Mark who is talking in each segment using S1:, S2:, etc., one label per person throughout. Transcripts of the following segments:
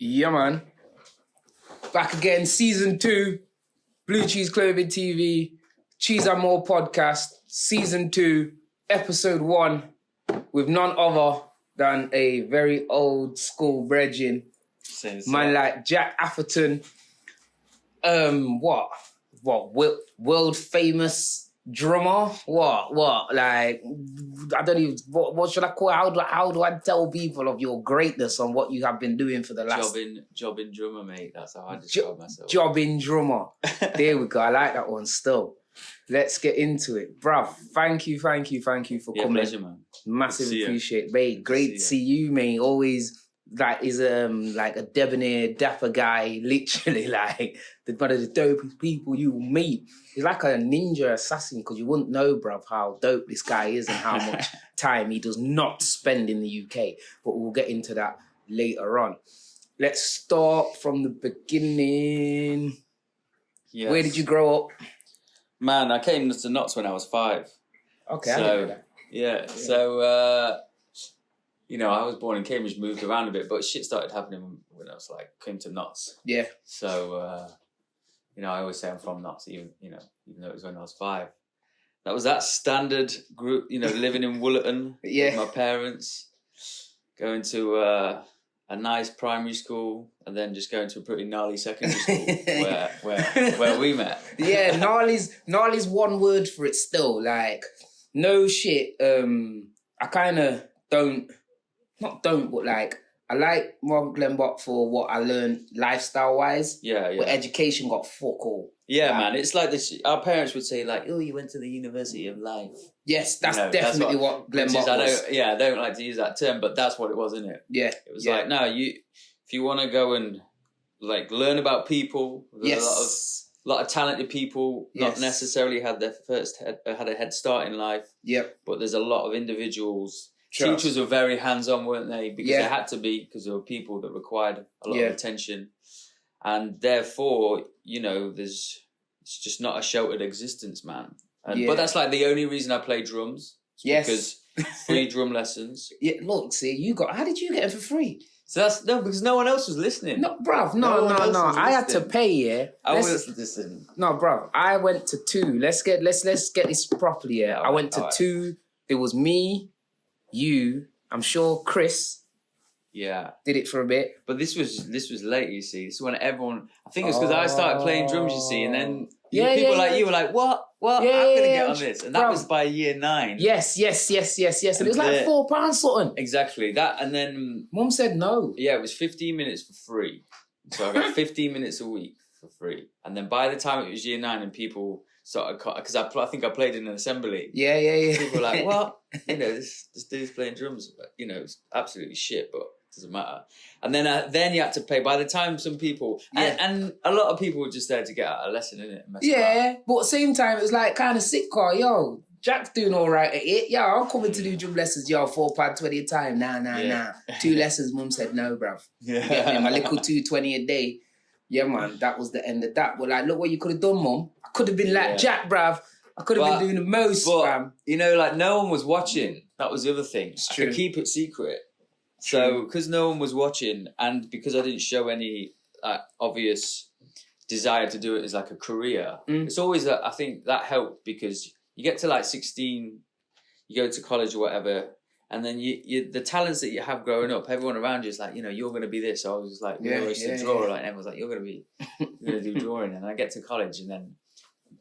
S1: Yeah, man. Back again, season 2, BlueCheese Clothing TV, Cheese and More podcast, season 2, episode 1, with none other than a very old school brethren, man like Jack Atherton. World famous drummer? What? Like, I don't even, what should I call it? How do I tell people of your greatness and what you have been doing for the last...
S2: Jobbin Drummer, mate. That's how I describe myself.
S1: Jobbin Drummer. There we go. I like that one still. Let's get into it. Bruv, thank you for coming.
S2: Pleasure, man.
S1: Massive appreciate it. Mate, great to see you, mate. Always... Like is like a debonair, dapper guy, literally like one of the dopest people you will meet. He's like a ninja assassin because you wouldn't know, bruv, how dope this guy is and how much time he does not spend in the UK. But we'll get into that later on. Let's start from the beginning. Yes. Where did you grow up?
S2: Man, I came to Notts when I was 5.
S1: Okay, I didn't know that.
S2: Yeah. So... you know, I was born in Cambridge, moved around a bit, but shit started happening when I was like, came to Notts.
S1: Yeah.
S2: So, you know, I always say I'm from Notts, even though it was when I was 5. That was that standard group, you know, living in Woollerton with my parents, going to a nice primary school, and then just going to a pretty gnarly secondary school where we met.
S1: Yeah, gnarly's one word for it still. Like, no shit. I kind of but like, I like Mark Glenbach for what I learned lifestyle-wise.
S2: Yeah.
S1: But education got fuck all.
S2: Yeah, man. It's like this. Our parents would say, like, oh, you went to the University of Life.
S1: Yes, that's definitely what Glenbach was.
S2: I don't like to use that term, but that's what it was, isn't it?
S1: Yeah.
S2: It was like, no, if you want to go and, like, learn about people, there's a lot of talented people, not necessarily had a head start in life.
S1: Yep.
S2: But there's a lot of individuals. Teachers were very hands-on, weren't they? Because they had to be, because there were people that required a lot of attention. And therefore, you know, it's just not a sheltered existence, man. But that's like the only reason I play drums. Because free drum lessons.
S1: Yeah, look, see, how did you get it for free?
S2: So because no one else was listening.
S1: No, bruv, no. I had to pay, yeah.
S2: I was listening.
S1: No, bruv, I went to 2. Let's get this properly, yeah. I went to 2. It was me, you, I'm sure Chris.
S2: Yeah.
S1: Did it for a bit.
S2: But this was late, you see. This is when everyone... I think it was because I started playing drums, you see, and then people like you were like, what? How can I get on this? And that was by year 9.
S1: Yes. And it was like £4 something.
S2: Exactly. That, and then...
S1: Mum said no.
S2: Yeah, it was 15 minutes for free. So I got 15 minutes a week for free. And then by the time it was year 9 and people... because I think I played in an assembly.
S1: Yeah.
S2: People were like, what? You know, this dude's playing drums. You know, it's absolutely shit, but it doesn't matter. And then you had to pay. By the time some people... And a lot of people were just there to get out a lesson in it.
S1: Yeah, but at the same time, it was like kind of sick car. Yo, Jack's doing all right at it. Yo, I'm coming to do drum lessons. Yo, £4.20 a time. Nah. 2 lessons, Mum said no, bruv. Yeah. My little $2.20 a day. Yeah, man, that was the end of that. But like, look what you could have done, Mum. I could have been like Jack, bruv. I could have been doing the most, fam.
S2: You know, like, no one was watching. That was the other thing.
S1: It's
S2: I
S1: true.
S2: could keep it secret. So, because no one was watching, and because I didn't show any obvious desire to do it as like a career, it's always that, I think that helped, because you get to like 16, you go to college or whatever, and then you the talents that you have growing up, everyone around you is like, you know, you're going to be this. So I was like, I used to draw, like, and everyone's like, you're going to do drawing. And I get to college and then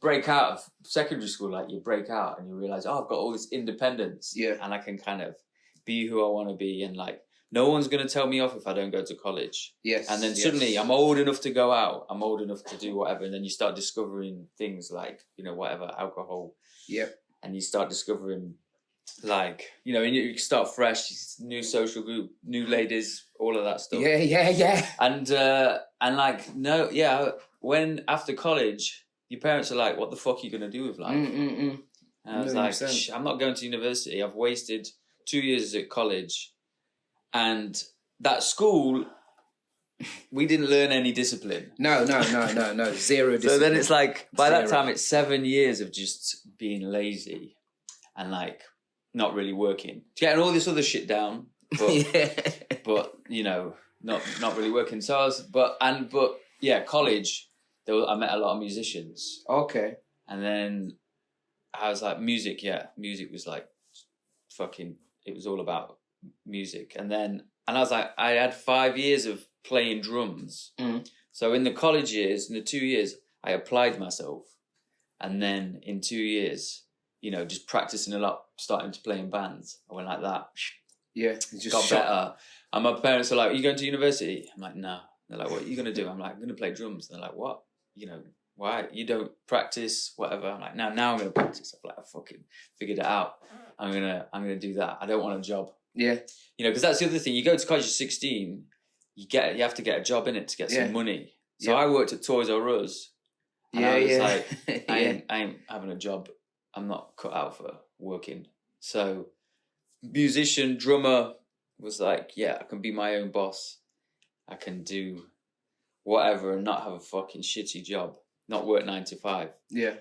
S2: break out of secondary school, like you break out and you realize, I've got all this independence, and I can kind of be who I want to be, and like no one's going to tell me off if I don't go to college. And then suddenly I'm old enough to go out, I'm old enough to do whatever, and then you start discovering things like, you know, whatever, alcohol, and you start discovering, like, you know, you start fresh, new social group, new ladies, all of that stuff. And like, when after college, your parents are like, what the fuck are you going to do with life? And I was like, I'm not going to university. I've wasted 2 years at college. And that school, we didn't learn any discipline.
S1: No. Zero discipline.
S2: So then it's like, by that time, it's 7 years of just being lazy and like not really working. Getting all this other shit down. But, but you know, not really working. So I was, but college, I met a lot of musicians.
S1: Okay.
S2: And then I was like, music was like fucking, it was all about music. And I was like, I had 5 years of playing drums. So in the college years, in the 2 years, I applied myself. And then in 2 years, just practicing a lot, starting to play in bands. I went like that.
S1: Yeah. Just
S2: got better. And my parents are like, are you going to university? I'm like, no. They're like, what are you going to do? I'm like, I'm going to play drums. And they're like, what? Why? You don't practice, whatever. I'm like, now I'm going to practice. I'm like, I fucking figured it out. I'm gonna do that. I don't want a job.
S1: Yeah.
S2: Because that's the other thing. You go to college at 16, you have to get a job in it to get some money. So I worked at Toys R Us. And I was like, I ain't having a job. I'm not cut out for working. So musician, drummer was like, I can be my own boss. I can do whatever and not have a fucking shitty job. Not work 9 to 5.
S1: Yeah.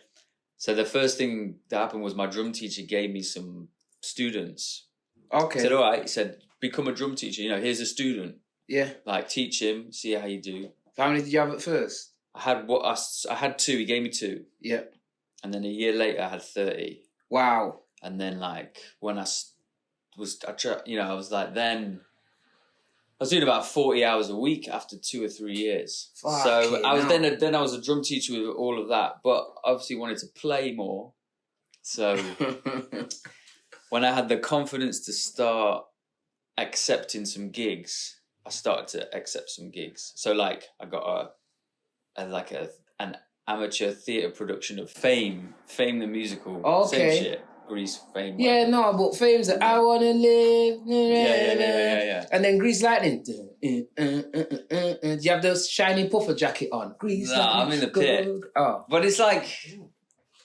S2: So the first thing that happened was my drum teacher gave me some students.
S1: Okay.
S2: He said, all right, he said, become a drum teacher. Here's a student.
S1: Yeah.
S2: Like, teach him, see how you do.
S1: How many did you have at first?
S2: I had 2. He gave me 2.
S1: Yeah.
S2: And then a year later, I had 30.
S1: Wow.
S2: And then, like, when I was doing about 40 hours a week after 2 or 3 years. So I was then I was a drum teacher with all of that, but obviously wanted to play more. So when I had the confidence to start accepting some gigs, I started to accept some gigs. So like I got an amateur theatre production of Fame the musical.
S1: Okay.
S2: Same shit. Grease, Fame.
S1: Yeah, no, but Fame's like, I wanna live.
S2: Yeah.
S1: And then Grease Lightning. Do you have the shiny puffer jacket on? Grease Lightning.
S2: I'm in the pit.
S1: Oh.
S2: But it's like,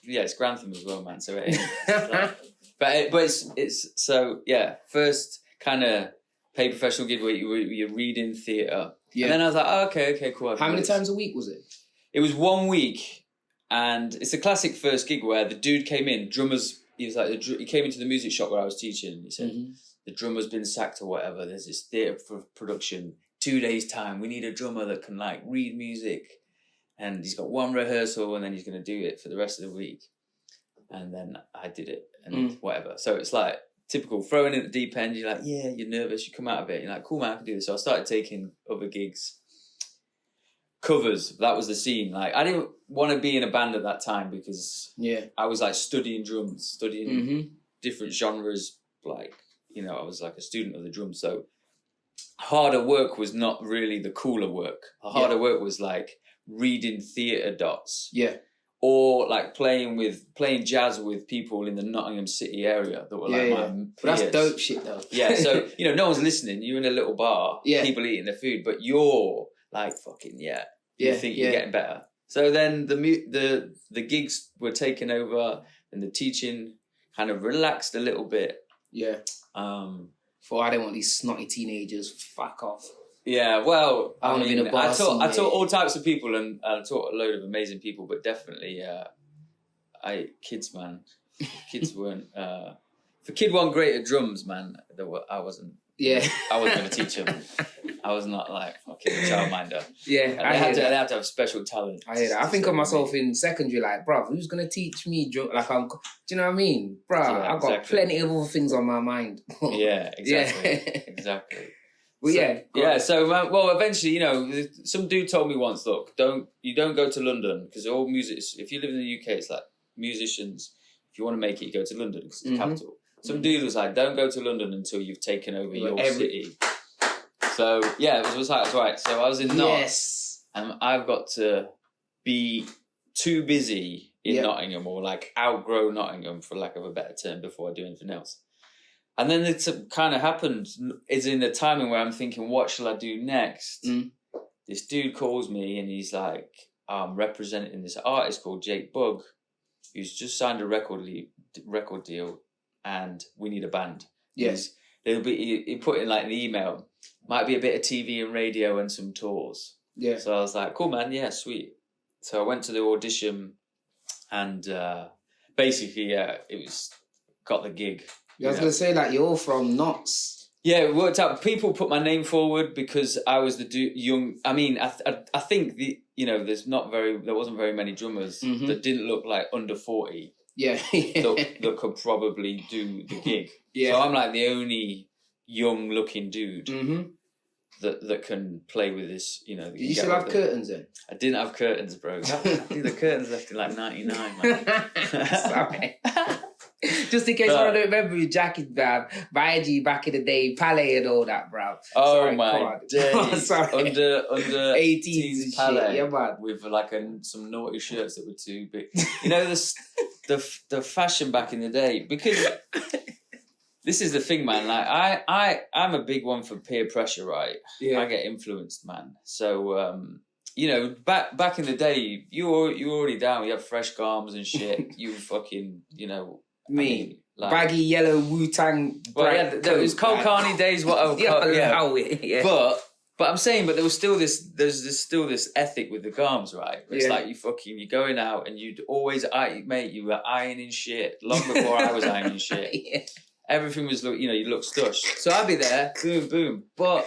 S2: it's Grantham as well, man. So it ain't. but it's so, first kind of paid professional gig where you're reading theatre. Yeah. And then I was like, oh, okay, cool.
S1: How many times a week was it?
S2: It was 1 week. And it's a classic first gig where the dude came in, drummers. He was like, he came into the music shop where I was teaching. He said, the drummer's been sacked or whatever. There's this theatre production, 2 days time. We need a drummer that can like read music. And he's got 1 rehearsal and then he's going to do it for the rest of the week. And then I did it and whatever. So it's like typical throwing in at the deep end. You're like, you're nervous. You come out of it. You're like, cool, man, I can do this. So I started taking other gigs. Covers, that was the scene. Like I didn't want to be in a band at that time because I was like studying drums, studying different genres. Like, I was like a student of the drums. So harder work was not really the cooler work. The harder work was like reading theatre dots. Yeah. Or like playing jazz with people in the Nottingham City area that were my peers.
S1: But that's dope shit though.
S2: Yeah, so no one's listening. You're in a little bar, people eating their food, but you're like fucking you think you're getting better. So then the gigs were taken over and the teaching kind of relaxed a little bit. Yeah.
S1: For I don't want these snotty teenagers. Fuck off.
S2: Yeah, well, I taught all types of people and I taught a load of amazing people, but definitely, kids weren't. If a kid wasn't great at drums, man, I wasn't. Yeah, I wasn't going to teach them. I was not like fucking a childminder. Yeah, they had to have special talent.
S1: I hear that. I think of myself in secondary, like, bruv, who's going to teach me drum? Like, do you know what I mean, bruv? I've got plenty of other things on my mind.
S2: Yeah, exactly, exactly.
S1: Well,
S2: So, eventually, some dude told me once, look, you don't go to London because all music. If you live in the UK, it's like musicians. If you want to make it, you go to London because it's the capital. Some dude was like, don't go to London until you've taken over your city. So, it was like, right. So I was in Notts, and I've got to be too busy in Nottingham or like outgrow Nottingham, for lack of a better term, before I do anything else. And then it's kind of happened is in the timing where I'm thinking, what shall I do next? This dude calls me and he's like, I'm representing this artist called Jake Bugg, who's just signed a record deal, and we need a band. Yes. He put in like an email, might be a bit of TV and radio and some tours. Yeah. So I was like, cool, man. Yeah, sweet. So I went to the audition and basically, it was got the gig.
S1: I was going to say, like, you're from Notts.
S2: Yeah, it worked out. People put my name forward because I was the young. I mean, I think there wasn't very many drummers that didn't look like under 40.
S1: Yeah,
S2: that could probably do the gig. Yeah. So I'm like the only young looking dude that can play with this.
S1: Did you still have curtains in?
S2: I didn't have curtains, bro. I think the curtains left in like 99, man.
S1: Sorry. Just in case I don't remember your jacket, man. Baiji back in the day, Palais and all that, bro.
S2: Oh
S1: sorry,
S2: my days.
S1: Sorry.
S2: Under
S1: 18s
S2: Palais,
S1: yeah, man.
S2: with like some naughty shirts that were too big. You know, the fashion back in the day, because this is the thing, man. Like I'm a big one for peer pressure, right? Yeah. I get influenced, man. So back in the day, you were already down. You had fresh garms and shit. You fucking,
S1: baggy yellow Wu-Tang.
S2: Well, yeah, there was Cole Carney days. What?
S1: Yeah.
S2: But I'm saying, but there was still this. There's still this ethic with the garms, right? It's like you're going out and you'd always, mate, you were ironing shit long before I was ironing shit. Yeah. Everything was you look stush. So I'd be there, boom, boom. But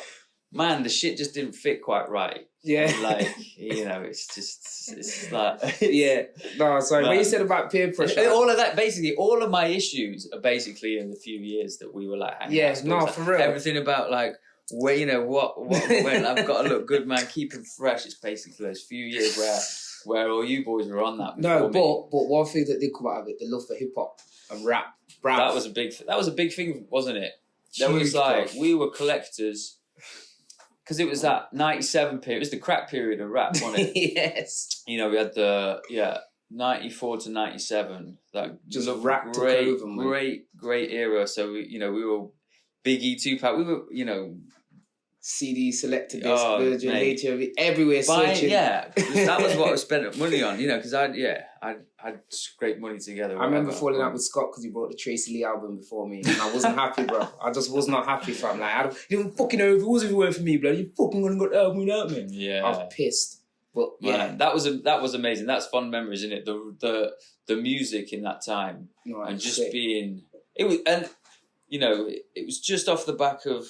S2: man, the shit just didn't fit quite right.
S1: Yeah.
S2: It's like...
S1: Yeah. No, sorry. What you said about peer pressure.
S2: All of that, basically, all of my issues are basically in the few years that we were like hanging out.
S1: Yeah, for real.
S2: Everything about like, where, when I've got to look good, man, keep it fresh. It's basically those few years where all you boys were on that.
S1: No, but one thing that did come out of it, the love for hip hop and rap.
S2: That was a big thing, wasn't it? There was like, we were collectors. Because it was that 97 period. It was the crack period of rap, wasn't it?
S1: Yes.
S2: We had the 94 to 97. That
S1: just rap great, took over, man.
S2: Great era. So we were Biggie, Tupac. We were
S1: CD selected this Virgin Nature everywhere searching.
S2: Yeah, that was what I spent money on. Because I had scraped money together.
S1: I remember falling out with Scott because he brought the Tracy Lee album before me, and I wasn't happy, bro. I just was not happy, fam. Like, you don't fucking know if it was everywhere for me, bro. You fucking gonna got the album without me.
S2: Yeah,
S1: I was pissed. But yeah,
S2: man, that was amazing. That's fun memories, isn't it? The music in that time, and just sick. Being it was, and it was just off the back of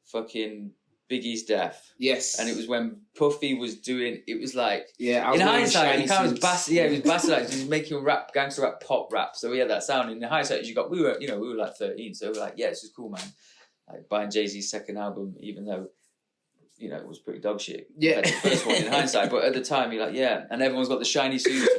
S2: fucking Biggie's death.
S1: Yes.
S2: And it was when Puffy was doing, it was like, in hindsight, he kind of was he was bastardized. He was making gangster rap, pop rap. So we had that sound. In hindsight, we were like 13. So we were like, yeah, this is cool, man. Like buying Jay-Z's second album, even though, it was pretty dog shit.
S1: Yeah.
S2: The first one in hindsight. But at the time, you're like, yeah. And everyone's got the shiny suits.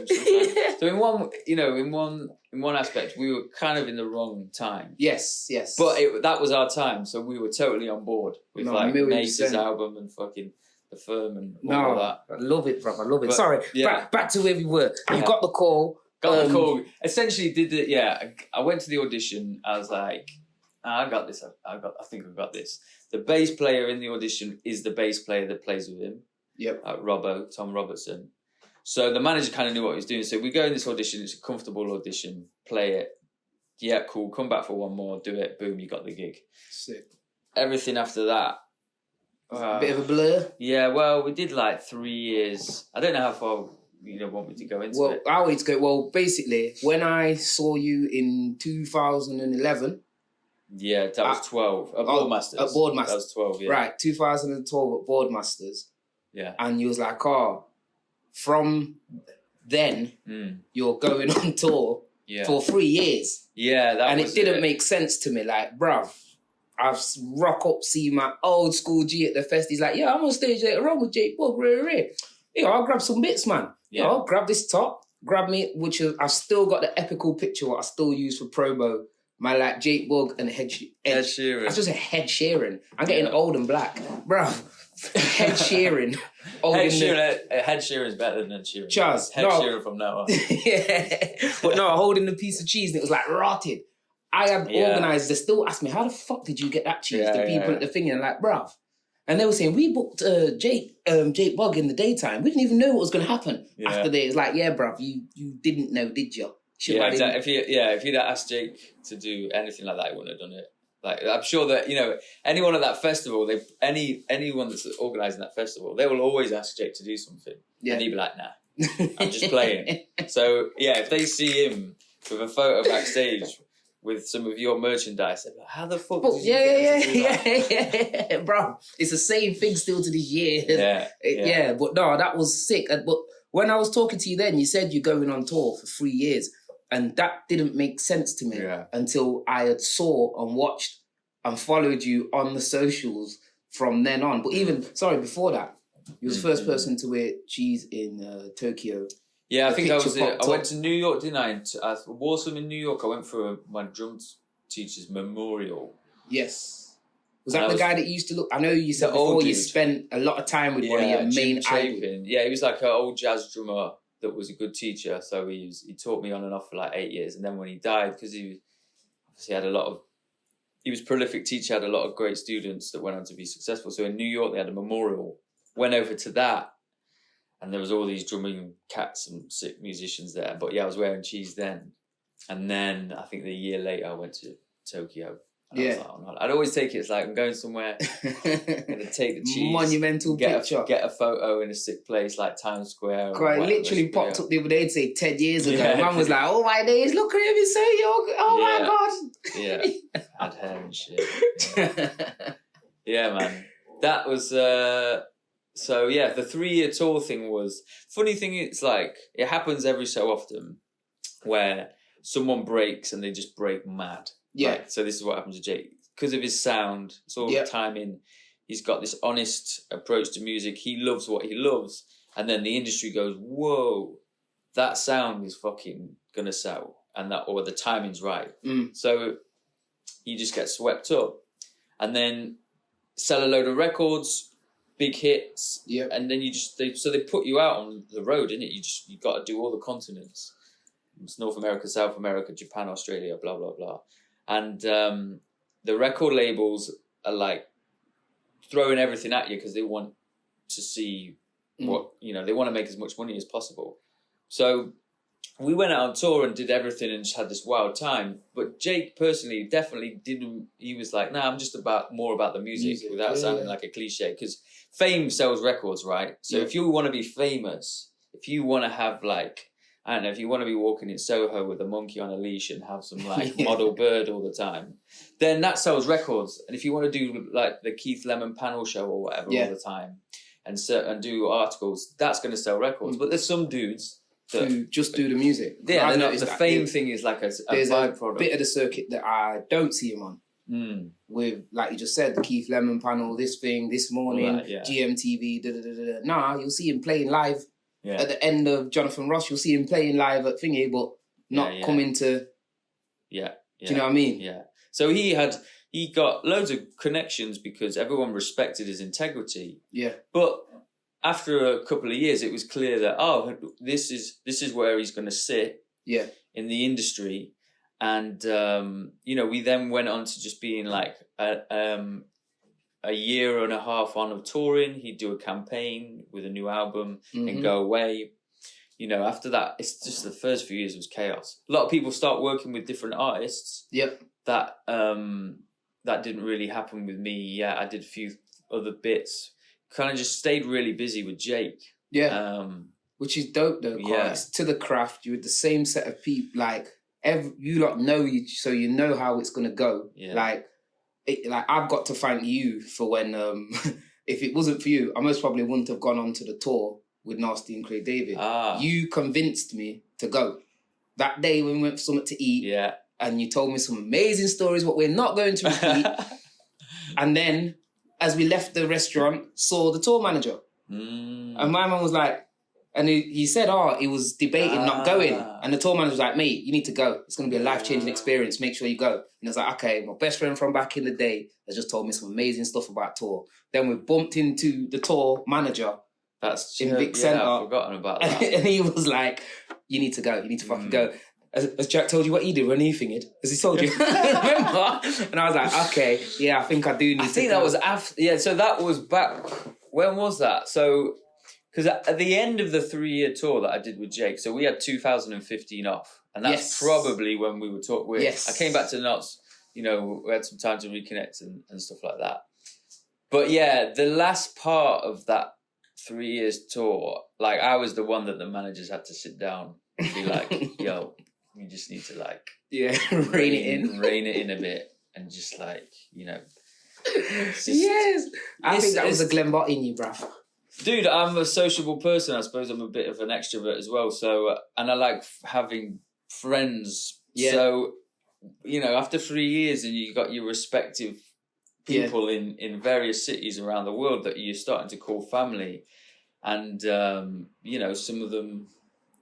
S2: So in one aspect, we were kind of in the wrong time.
S1: Yes.
S2: But that was our time, so we were totally on board with Nace's album and fucking The Firm and all of that.
S1: I love it, bro. I love it. But, sorry, back to where we were. You got the call.
S2: Got the call. Essentially, I went to the audition. I was like, I got this. I think I've got this. The bass player in the audition is the bass player that plays with him.
S1: Yep.
S2: Tom Robertson. So the manager kind of knew what he was doing. So we go in this audition. It's a comfortable audition. Play it. Yeah, cool. Come back for one more. Do it. Boom, you got the gig.
S1: Sick.
S2: Everything after that.
S1: Bit of a blur?
S2: Yeah, well, we did like 3 years. I don't know how far you want me to go into it.
S1: I'll wait to go. Well, basically, when I saw you in 2011...
S2: Yeah, that was 12. At Boardmasters.
S1: At Boardmasters.
S2: That was 12, yeah.
S1: Right, 2012 at Boardmasters.
S2: Yeah.
S1: And you was like, from then, you're going on tour for 3 years.
S2: Yeah,
S1: and it didn't make sense to me. Like, bruv, I've rock up, see my old school G at the fest. He's like, I'm on stage later on with Jake Bug. I'll grab some bits, man.
S2: Yeah.
S1: I'll grab this top, grab me, which is, I've still got the epical picture what I still use for promo. My like Jake Bug and Head
S2: Sheeran.
S1: I was just a Head Sheeran. I'm getting old and black. Bruv, Head Sheeran.
S2: Head Sheeran is better than Ed Sheeran.
S1: Chaz.
S2: Head Sheeran from now on.
S1: Yeah. But no, holding the piece of cheese and it was like rotted. I had organised, they still asked me, how the fuck did you get that cheese? The people at the thing, and like, bruv. And they were saying, we booked Jake Bug in the daytime. We didn't even know what was going to happen after that. It's like, bruv, you didn't know, did you?
S2: Yeah, exactly. If you'd asked Jake to do anything like that, he wouldn't have done it. Like, I'm sure that anyone at that festival, anyone that's organising that festival, they will always ask Jake to do something, and he'd be like, "Nah, I'm just playing." So if they see him with a photo backstage
S1: Yeah.
S2: some of your merchandise. Like, how the fuck?
S1: But
S2: did you get to do that?
S1: yeah, bro. It's the same thing still to this year.
S2: Yeah.
S1: But no, that was sick. But when I was talking to you then, you said you're going on tour for 3 years, and that didn't make sense to me until I had saw and watched and followed you on the socials from then on. But even before that, you was the first person to wear cheese in Tokyo.
S2: Yeah, I think I went to New York, didn't I? I wore some in New York. I went for my drum teacher's memorial.
S1: Yes. Was that the guy that used to look? I know you said before you spent a lot of time with one of your main idols.
S2: Yeah, he was like an old jazz drummer that was a good teacher. So he taught me on and off for like 8 years. And then when he died, because he was a prolific teacher, had a lot of great students that went on to be successful. So in New York, they had a memorial. Went over to that. And there was all these drumming cats and sick musicians there. But yeah, I was wearing cheese then. And then I think the year later, I went to Tokyo. And I was like, oh, no. I'd always take it as like, I'm going somewhere. I'm going to take the cheese.
S1: Monumental picture.
S2: Get a photo in a sick place like Times Square.
S1: Quite literally popped up the other day and say 10 years ago. Man was like, oh my days, look at him, he's so young. Oh my God.
S2: Yeah. Had hair and shit. Yeah, man. That was... So yeah, the 3-year tour thing was funny thing. It's like it happens every so often where someone breaks and they just break mad.
S1: Yeah.
S2: Right? So this is what happens to Jake because of his sound. It's all timing. He's got this honest approach to music. He loves what he loves, and then the industry goes, "Whoa, that sound is fucking gonna sell," and the timing's right. So you just get swept up, and then sell a load of records. Big hits, and then they put you out on the road, innit? You got to do all the continents. It's North America, South America, Japan, Australia, blah blah blah, and the record labels are like throwing everything at you because they want to see what they want to make as much money as possible. So we went out on tour and did everything and just had this wild time. But Jake personally definitely didn't. He was like, "Nah, I'm just more about the music without sounding like a cliche." Because fame sells records, right? So if you want to be famous, if you want to have like, I don't know, if you want to be walking in Soho with a monkey on a leash and have some like model bird all the time, then that sells records. And if you want to do like the Keith Lemon panel show or whatever all the time and do articles, that's going to sell records. But there's some dudes
S1: who just do the music.
S2: Yeah, they're not, the fame thing is like a byproduct.
S1: A bit of the circuit that I don't see him on. With, like you just said, the Keith Lemon panel, this thing, this morning, GMTV, Nah, you'll see him playing live at the end of Jonathan Ross. You'll see him playing live at Thingy, but not coming to... Do you know what I mean?
S2: Yeah. So he got loads of connections because everyone respected his integrity. Yeah. But after a couple of years, it was clear that, this is where he's going to sit in the industry. And, we then went on to just being like a year and a half on of touring. He'd do a campaign with a new album and go away. After that, it's just the first few years was chaos. A lot of people start working with different artists. Yep. That didn't really happen with me. Yeah, I did a few other bits. Kind of just stayed really busy with Jake. Yeah.
S1: Which is dope though. Yeah. It's to the craft. You're with the same set of people. Like, you lot know so you know how it's gonna go. Yeah. Like I've got to thank you for when if it wasn't for you, I most probably wouldn't have gone on to the tour with Nasty and Craig David. You convinced me to go. That day when we went for something to eat, and you told me some amazing stories, what we're not going to repeat. And then, as we left the restaurant, saw the tour manager. And my man was like, and he said, he was debating not going. And the tour manager was like, mate, you need to go. It's going to be a life-changing experience. Make sure you go. And I was like, okay, my best friend from back in the day has just told me some amazing stuff about tour. Then we bumped into the tour manager in Vic Centre.
S2: I've forgotten about that.
S1: And he was like, you need to go. You need to fucking go. Has Jack told you what he did when he fingered? Has he told you? Remember? And I was like, okay, yeah, I think I do need to go.
S2: I think that was after... Yeah, so that was back... When was that? So... Because at the end of the 3-year tour that I did with Jake, so we had 2015 off. And that's probably when we were talking. I came back to Knots, we had some time to reconnect and stuff like that. But yeah, the last part of that 3 years tour, like I was the one that the managers had to sit down and be like, yo, You just need to like
S1: rein
S2: it in a bit, and just like
S1: yes, I think that was a Glenn Bott in you, bruv.
S2: Dude, I'm a sociable person. I suppose I'm a bit of an extrovert as well. So, and I like having friends. Yeah. So, after 3 years and you got your respective people in various cities around the world that you're starting to call family, and some of them,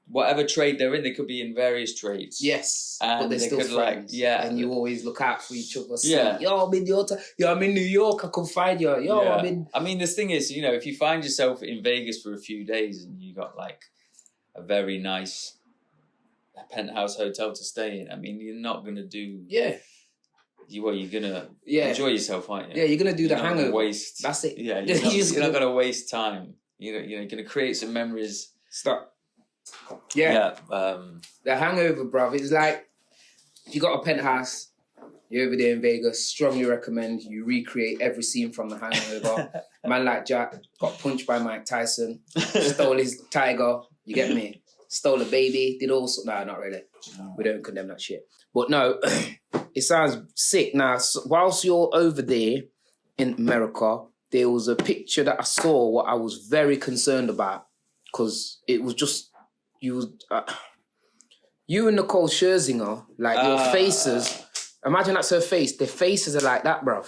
S2: whatever trade they're in, they could be in various trades.
S1: Yes,
S2: and
S1: but they're still friends. And you always look out for each other. Yeah. Yo, I'm in New York. I can find you.
S2: I mean, the thing is, if you find yourself in Vegas for a few days and you got like a very nice penthouse hotel to stay in, I mean, you're not gonna do.
S1: Yeah.
S2: You're gonna enjoy yourself, aren't you?
S1: Yeah, you're gonna do the hangover.
S2: Waste.
S1: That's it.
S2: Yeah, you're not gonna waste time. You're gonna create some memories.
S1: Stop. Yeah. The hangover, bruv. It's like you got a penthouse. You're over there in Vegas. Strongly recommend you recreate every scene from the hangover. Man like Jack got punched by Mike Tyson. Stole his tiger. You get me? Stole a baby. Did all sorts. No, not really. We don't condemn that shit. But no, it sounds sick. Now, whilst you're over there in America, there was a picture that I saw what I was very concerned about, because it was just you and Nicole Scherzinger, like your faces. Imagine that's her face. Their faces are like that, bruv.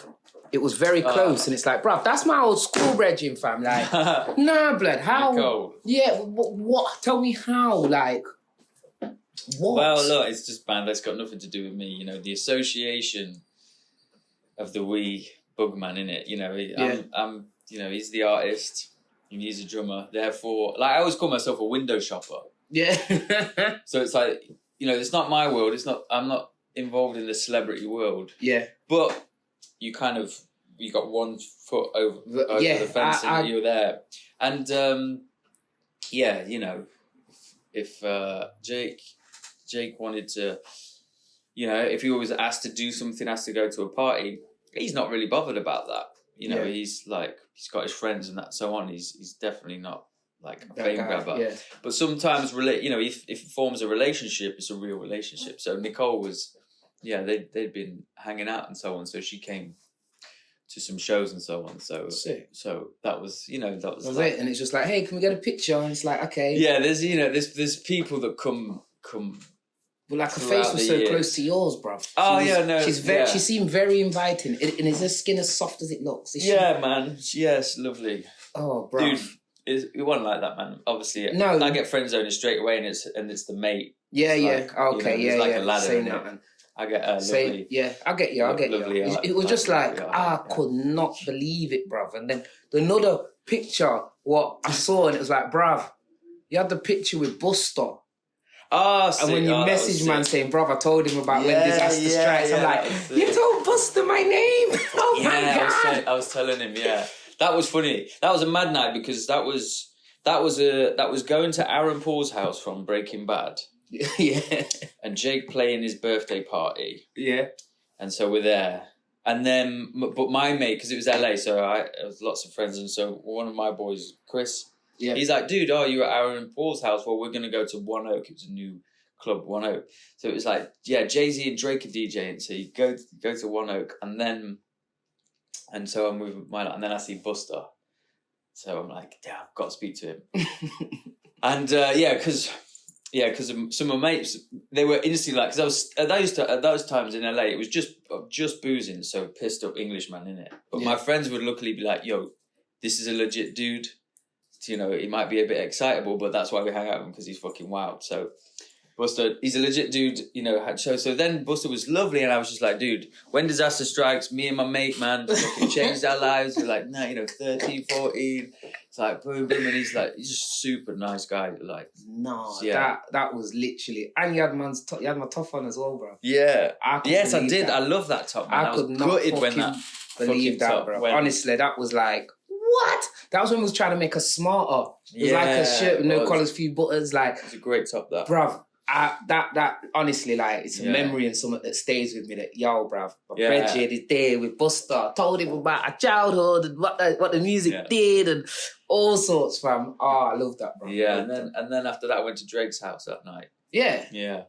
S1: It was very close, and it's like, bruv, that's my old school brethren, fam. Like, nah, blood. How? Nicole. Yeah. What? Tell me how? Like. What?
S2: Well, look, it's just band. That's got nothing to do with me. The association of the wee bugman in it. I'm. He's the artist and he's a drummer. Therefore, like I always call myself a window shopper.
S1: Yeah.
S2: So it's like it's not my world. It's not. I'm not involved in the celebrity world.
S1: Yeah.
S2: But you got 1 foot over the fence and you're there. And if Jake wanted to, if he was asked to do something, asked to go to a party, he's not really bothered about that. He's like, he's got his friends and that so on. He's definitely not like a fame grabber. Yeah. But sometimes, if it forms a relationship, it's a real relationship. So Nicole was, they'd been hanging out and so on. So she came to some shows and so on. So
S1: sick.
S2: So that was, that was
S1: it. And it's just like, hey, can we get a picture? And it's like, okay.
S2: Yeah, there's people that come.
S1: But like her face was so close to yours, bruv. She seemed very inviting. And is her skin as soft as it looks?
S2: Man. Yes, lovely.
S1: Oh, bruv.
S2: Dude, it wasn't like that, man. Obviously,
S1: no.
S2: I get friend zoned straight away, and it's the mate.
S1: Yeah, like, okay,
S2: like a ladder.
S1: Same that, man.
S2: I get lovely.
S1: Yeah, I get you. It was just like, I could not believe it, bruv. And then another picture, what I saw, and it was like, bruv, you had the picture with Buster. And when you message man saying, bruv, I told him about when disaster strikes, I'm like, you told Buster my name? Oh my God.
S2: I was telling him, That was funny. That was a mad night because that was going to Aaron Paul's house from Breaking Bad.
S1: Yeah.
S2: And Jake playing his birthday party.
S1: Yeah.
S2: And so we're there. And then, but my mate, because it was LA, so there was lots of friends, and so one of my boys, Chris, he's like, dude, you at Aaron Paul's house? Well, we're going to go to One Oak. It was a new club, One Oak. So it was like, Jay-Z and Drake are DJing. So you go to One Oak, and so I'm with and then I see Buster. So I'm like, I've got to speak to him. And because some of my mates, they were instantly like, because I was at those times in LA, it was just boozing, so pissed up Englishman in it. But my friends would luckily be like, yo, this is a legit dude. He might be a bit excitable, but that's why we hang out with him, because he's fucking wild. So Buster, he's a legit dude, had shows. So then Buster was lovely, and I was just like, dude, when disaster strikes, me and my mate, man, fucking changed our lives. We're like, 13, 14. It's like, boom, boom, and he's just super nice guy. Like,
S1: no, that was literally, and you had my top on as well, bro.
S2: Yeah, I did. I love that top, man.
S1: I could not believe that, bro. Honestly, that was like, what? That was when we was trying to make us smarter. It was like a shirt with no collars, few buttons. Like,
S2: it's a great top, that.
S1: Bruv, that honestly, like, it's a memory and something that stays with me. That bruv, my Bridget is there with Buster. Told him about our childhood and what the music did and all sorts, fam. Oh, I love that, bro.
S2: Yeah, and then after that, I went to Drake's house that night.
S1: Yeah.
S2: Yeah.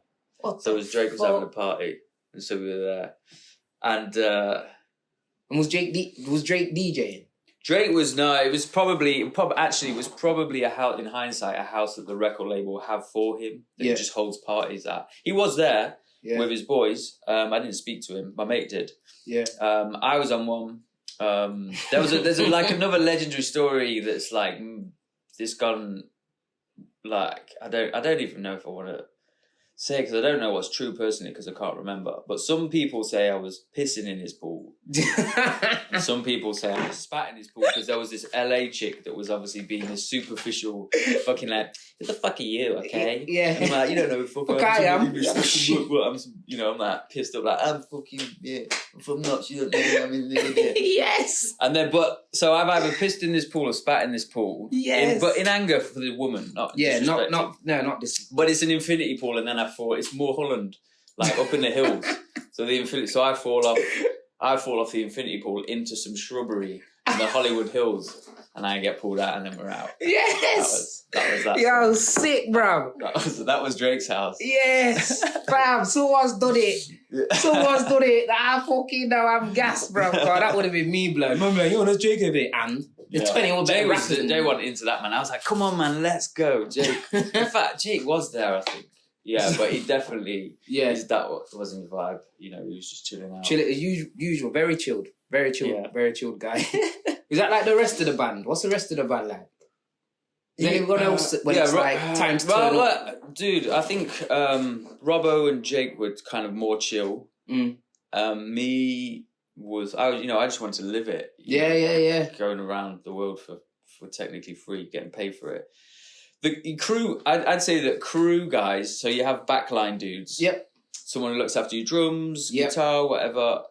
S2: So Drake was having a party, and so we were there. And
S1: was Drake DJing?
S2: Drake was it was probably a house, in hindsight, a house that the record label have for him that he just holds parties at. He was there with his boys. I didn't speak to him. My mate did.
S1: Yeah.
S2: I was on one. There's like another legendary story that's like this gone. Like I don't even know if I want to say, because I don't know what's true personally, because I can't remember. But some people say I was pissing in his pool. And some people say I was spat in his pool, because there was this LA chick that was obviously being this superficial fucking like, who the fuck are you, okay?
S1: Yeah.
S2: And I'm like, you don't know who the fuck I am. I'm like pissed up, like, I'm fucking, I'm from nuts, you don't know, I mean,
S1: yes.
S2: And then, so I've either pissed in this pool or spat in this pool.
S1: Yes.
S2: But in anger for the woman, not
S1: this.
S2: But it's an infinity pool, and then I thought it's more Holland, like up in the hills. So I fall off the infinity pool into some shrubbery in the Hollywood Hills, and I get pulled out, and then we're out.
S1: Yes.
S2: That was that.
S1: Yo, sick, bro.
S2: That was Drake's house.
S1: Yes, fam. Someone's done it. Someone's done it. I fucking know I'm gassed, bro. God, that would have been me, blood. Remember, you want to Jake a bit, and the 20-year-old
S2: Jay went into that, man. I was like, come on, man, let's go, Jake. In fact, Jake was there, I think. Yeah, but he definitely, that wasn't his vibe. You know, he was just chilling out.
S1: Chill, usual, very chilled, very chilled guy. Is that like the rest of the band? What's the rest of the band like? Is anyone else when it's like time to turn up?
S2: Dude, I think Robbo and Jake were kind of more chill.
S1: Mm.
S2: I just wanted to live it.
S1: Yeah.
S2: Going around the world for technically free, getting paid for it. The crew, I'd say that crew guys, so you have backline dudes.
S1: Yep.
S2: Someone who looks after your drums, guitar, whatever.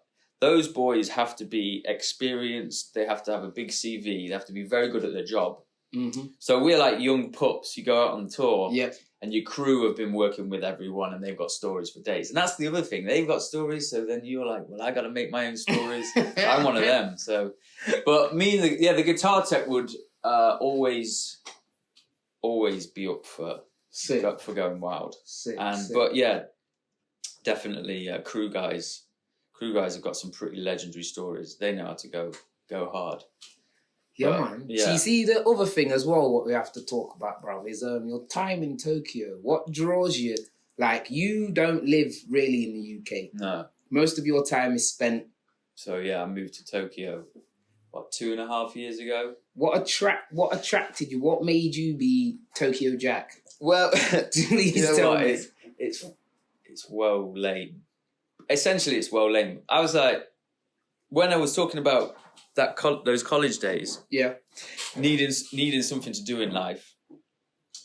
S2: Those boys have to be experienced. They have to have a big CV. They have to be very good at their job.
S1: Mm-hmm.
S2: So we're like young pups. You go out on tour,
S1: and
S2: your crew have been working with everyone, and they've got stories for days. And that's the other thing. They've got stories, so then you're like, well, I got to make my own stories. I'm one of them. So, but me, the guitar tech would always be up for going wild. But yeah, definitely crew guys. Crew guys have got some pretty legendary stories. They know how to go hard.
S1: Yeah, man. So you see, the other thing as well, what we have to talk about, bro, is your time in Tokyo. What draws you? Like, you don't live really in the UK.
S2: No.
S1: Most of your time is spent.
S2: So yeah, I moved to Tokyo, 2.5 years ago.
S1: What attracted you? What made you be Tokyo Jack?
S2: Well,
S1: please tell me.
S2: It's well lame. Essentially, it's well lame. I was like, when I was talking about those college days, needing something to do in life,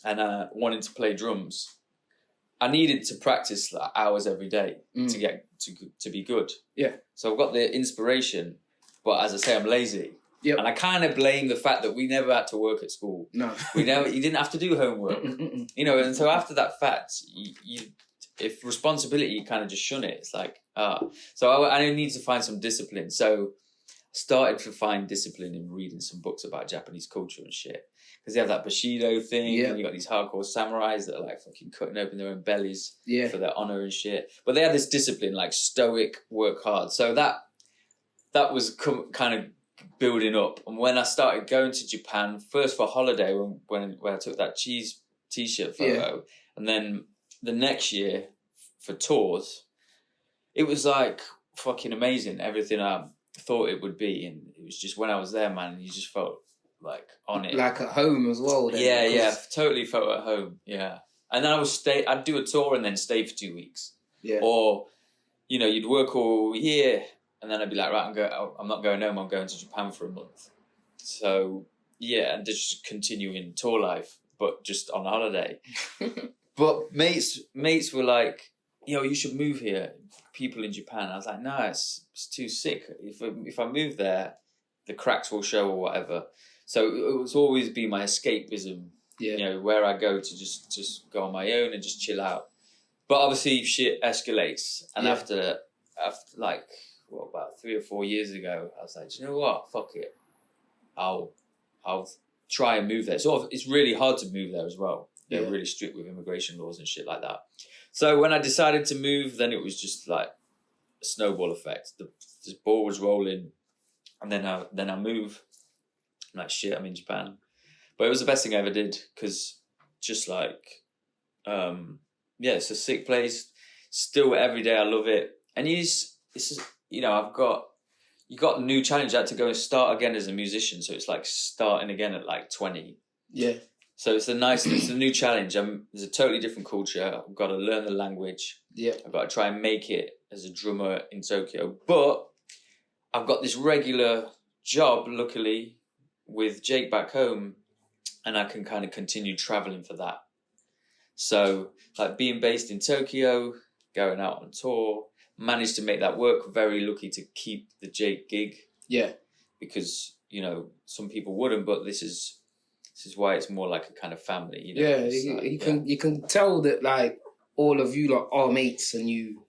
S2: and wanting to play drums, I needed to practice like hours every day to get to be good. Yeah. So I've got the inspiration, but as I say, I'm lazy. Yep. And I kind of blame the fact that we never had to work at school. No. You didn't have to do homework. You know, and so after that fact, if responsibility, you kind of just shun it. It's like, So I need to find some discipline. So I started to find discipline in reading some books about Japanese culture and shit. Because they have that Bushido thing, and you got these hardcore samurais that are like fucking cutting open their own bellies for their honor and shit. But they have this discipline, like stoic, work hard. So that was kind of building up. And when I started going to Japan, first for holiday, when I took that cheese t-shirt photo, and then the next year for tours, it was like fucking amazing. Everything I thought it would be, and it was just when I was there, man, you just felt like on it,
S1: like at home as well. Then,
S2: totally felt at home. Yeah, and then I'd do a tour and then stay for 2 weeks. Yeah, or you'd work all year. And then I'd be like, right, I'm not going home. I'm going to Japan for a month. So, yeah, and just continuing tour life, but just on holiday. But mates were like, you should move here. People in Japan. I was like, no, it's too sick. If I move there, the cracks will show or whatever. So it was always be my escapism. Yeah. Where I go to just go on my own and just chill out. But obviously, shit escalates, and after like. About 3 or 4 years ago, I was like, do you know what? Fuck it. I'll try and move there. It's really hard to move there as well. They're really strict with immigration laws and shit like that. So when I decided to move, then it was just like a snowball effect. The ball was rolling, and then I move. I'm like, shit, I'm in Japan. But it was the best thing I ever did, because just like, it's a sick place. Still every day I love it. And you got a new challenge. I had to go and start again as a musician. So it's like starting again at like 20.
S1: Yeah.
S2: So it's a new challenge. There's a totally different culture. I've got to learn the language.
S1: Yeah.
S2: I've got to try and make it as a drummer in Tokyo. But I've got this regular job, luckily, with Jake back home, and I can kind of continue traveling for that. So, like, being based in Tokyo, going out on tour, managed to make that work. Very lucky to keep the Jake gig.
S1: Yeah.
S2: Because, some people wouldn't, but this is why it's more like a kind of family.
S1: Yeah, you can tell that, like, all of you like are mates and you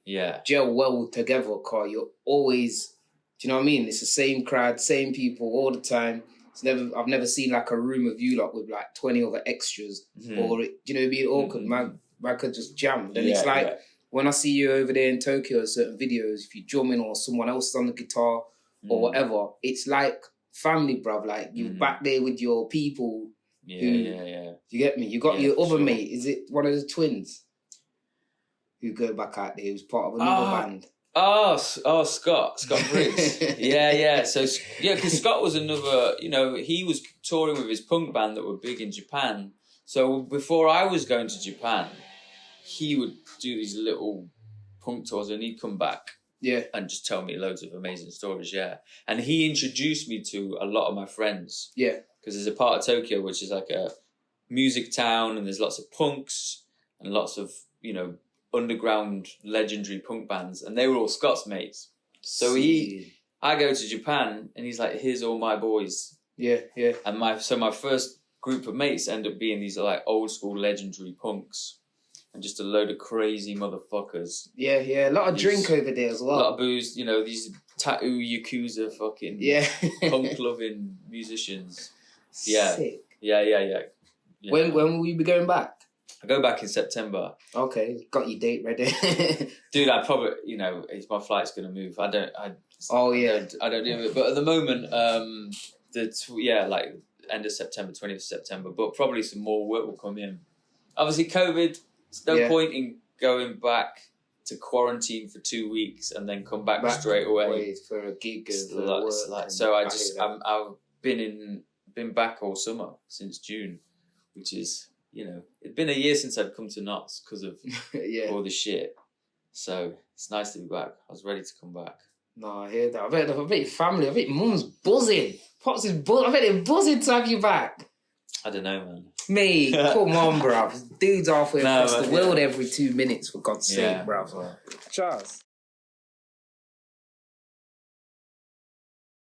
S1: gel well together, because you're always, do you know what I mean? It's the same crowd, same people all the time. I've never seen like a room of you lot with like 20 other extras, or it'd be awkward. Man could just jam. Then it's like when I see you over there in Tokyo, certain videos, if you're drumming or someone else is on the guitar or whatever, it's like family, bruv. Like you're back there with your people. You get me? You got your other mate. Is it one of the twins who go back out there? Who's part of another band?
S2: Oh, Scott Briggs. yeah. So, because Scott was another, he was touring with his punk band that were big in Japan. So before I was going to Japan, he would do these little punk tours and he'd come back and just tell me loads of amazing stories, And he introduced me to a lot of my friends.
S1: Yeah.
S2: Because there's a part of Tokyo which is like a music town, and there's lots of punks and lots of, underground legendary punk bands, and they were all Scott's mates. So I go to Japan and he's like, here's all my boys.
S1: Yeah.
S2: And my first group of mates end up being these like old school legendary punks and just a load of crazy motherfuckers.
S1: Yeah. A lot of drink over there as well.
S2: A lot of booze, these tattoo yakuza fucking punk loving musicians. Yeah.
S1: Sick.
S2: Yeah.
S1: When will we be going back?
S2: I go back in September.
S1: Okay, got your date ready.
S2: Dude, I probably, my flight's going to move. I don't do it. But at the moment, like end of September, 20th of September. But probably some more work will come in. Obviously, COVID, there's no point in going back to quarantine for 2 weeks and then come back straight away
S1: for a gig.
S2: I've been back all summer since June, which is... it'd been a year since I'd come to Knots because of all the shit. So it's nice to be back. I was ready to come back.
S1: No, I hear that. I bet family, I bet mum's buzzing. Pops is buzzing. I bet they're buzzing to have you back.
S2: I don't know, man.
S1: Me, come on, bruv. Dude's halfway across the world every 2 minutes, for God's sake, bruv. Charles.